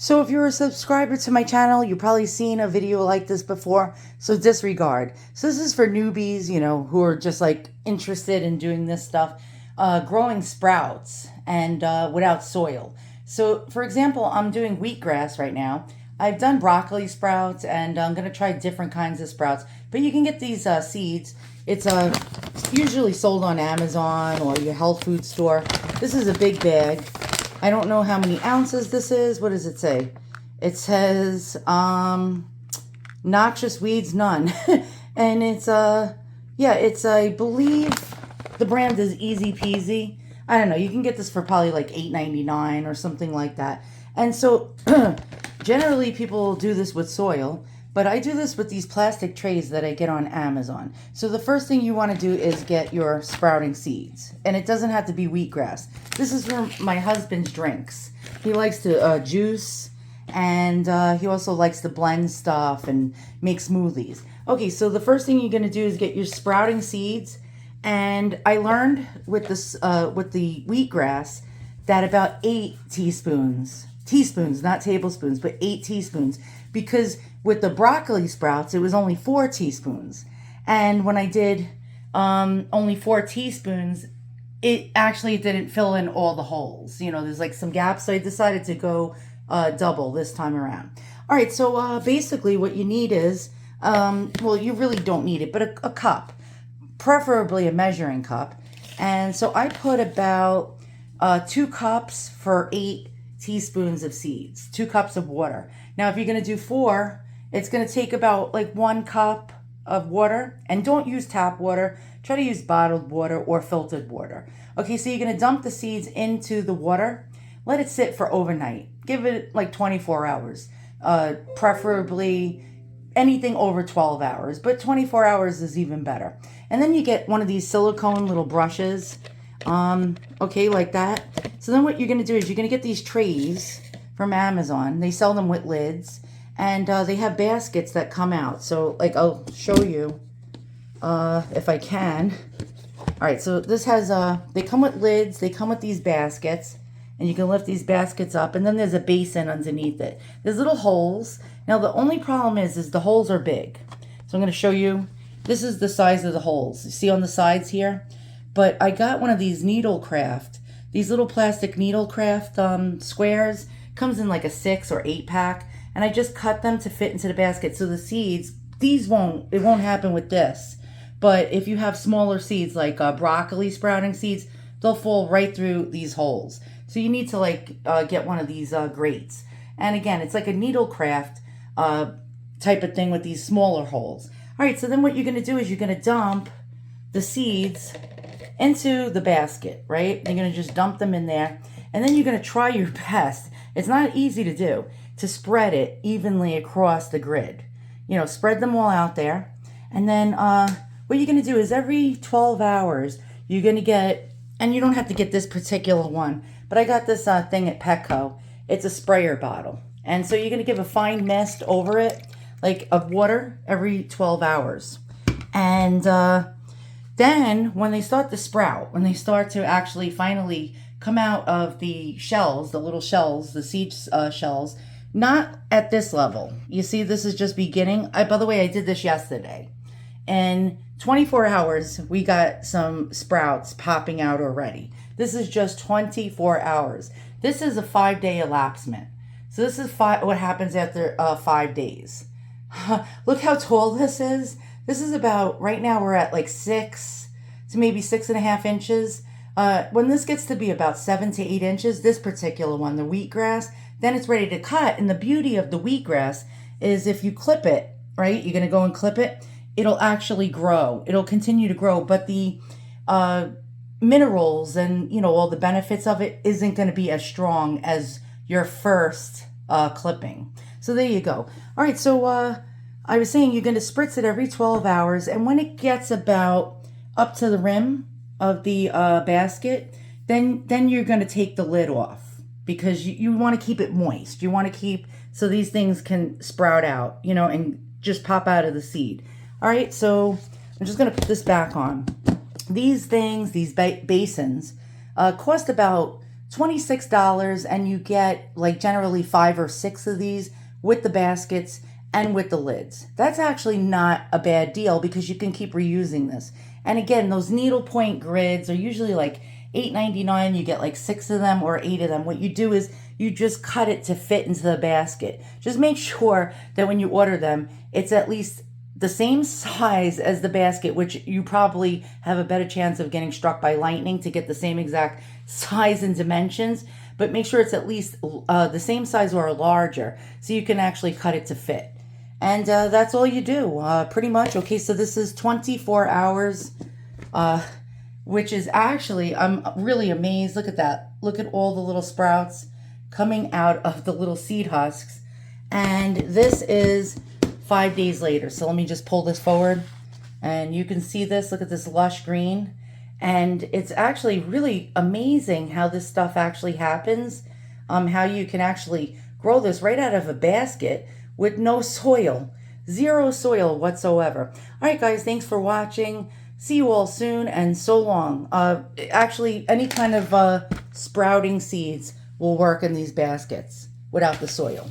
So if you're a subscriber to my channel, you've probably seen a video like this before, so disregard. So this is for newbies, who are just like interested in doing this stuff, growing sprouts and without soil. So for example, I'm doing wheatgrass right now. I've done broccoli sprouts and I'm going to try different kinds of sprouts, but you can get these seeds. It's usually sold on Amazon or your health food store. This is a big bag. I don't know how many ounces this is. What does it say? It says, noxious weeds, none. And it's, I believe the brand is Easy Peasy. I don't know. You can get this for probably like $8.99 or something like that. And so generally people do this with soil, but I do this with these plastic trays that I get on Amazon. So the first thing you want to do is get your sprouting seeds. And it doesn't have to be wheatgrass. This is for my husband's drinks. He likes to juice, and he also likes to blend stuff and make smoothies. Okay, so the first thing you're going to do is get your sprouting seeds. And I learned with this with the wheatgrass that about 8 teaspoons, not tablespoons, but 8 teaspoons, because with the broccoli sprouts, it was only 4 teaspoons. And when I did only 4 teaspoons, it actually didn't fill in all the holes. There's like some gaps, so I decided to go double this time around. All right, so basically what you need is, well, you really don't need it, but a cup, preferably a measuring cup. And so I put about 2 cups for 8 teaspoons of seeds, 2 cups of water. Now, if you're going to do 4, it's going to take about like 1 cup of water, and don't use tap water. Try to use bottled water or filtered water. Okay, so you're going to dump the seeds into the water. Let it sit for overnight. Give it like 24 hours. Preferably anything over 12 hours, but 24 hours is even better. And then you get one of these silicone little brushes. Okay, like that. So then what you're going to do is you're going to get these trays from Amazon. They sell them with lids, and they have baskets that come out. So like I'll show you if I can. All right, so this has they come with lids, they come with these baskets, and you can lift these baskets up, and then there's a basin underneath it. There's little holes. Now the only problem is the holes are big. So I'm going to show you. This is the size of the holes. You see on the sides here? But I got one of these Needlecraft, these little plastic Needlecraft squares. Comes in like a 6 or 8 pack, and I just cut them to fit into the basket. So the seeds, it won't happen with this. But if you have smaller seeds like broccoli sprouting seeds, they'll fall right through these holes. So you need to like get one of these grates. And again, it's like a Needlecraft type of thing with these smaller holes. All right, so then what you're going to do is you're going to dump the seeds into the basket, right? You're going to just dump them in there, and then you're going to try your best. It's not easy to do, to spread it evenly across the grid. Spread them all out there. And then what you're going to do is every 12 hours, you're going to get, and you don't have to get this particular one, but I got this thing at Petco. It's a sprayer bottle. And so you're going to give a fine mist over it, like of water, every 12 hours. And then when they start to sprout, when they start to actually finally come out of the shells, the little shells, the seed shells, not at this level. You see, this is just beginning. By the way, I did this yesterday. In 24 hours, we got some sprouts popping out already. This is just 24 hours. This is a 5-day elapsement. So this is what happens after 5 days. Look how tall this is. This is about, right now we're at like 6 to maybe 6.5 inches. When this gets to be about 7 to 8 inches, this particular one, the wheatgrass, then it's ready to cut. And the beauty of the wheatgrass is if you clip it, right, you're going to go and clip it, it'll actually grow. It'll continue to grow. But the minerals and, all the benefits of it isn't going to be as strong as your first clipping. So there you go. All right, so I was saying you're going to spritz it every 12 hours. And when it gets about up to the rim of the basket, then you're going to take the lid off, because you want to keep it moist. You want to keep so these things can sprout out, and just pop out of the seed. All right, so I'm just going to put this back on. These things, these basins, cost about $26, and you get like generally 5 or 6 of these with the baskets and with the lids. That's actually not a bad deal because you can keep reusing this. And again, those needlepoint grids are usually like $8.99. You get like 6 of them or 8 of them. What you do is you just cut it to fit into the basket. Just make sure that when you order them, it's at least the same size as the basket, which you probably have a better chance of getting struck by lightning to get the same exact size and dimensions, but make sure it's at least the same size or larger so you can actually cut it to fit. And that's all you do, pretty much. Okay, so this is 24 hours, which is actually, I'm really amazed. Look at that. Look at all the little sprouts coming out of the little seed husks. And this is 5 days later. So let me just pull this forward and you can see this. Look at this lush green. And it's actually really amazing how this stuff actually happens. How you can actually grow this right out of a basket with no soil, 0 soil whatsoever. All right, guys, thanks for watching. See you all soon, and so long. Actually, any kind of sprouting seeds will work in these baskets without the soil.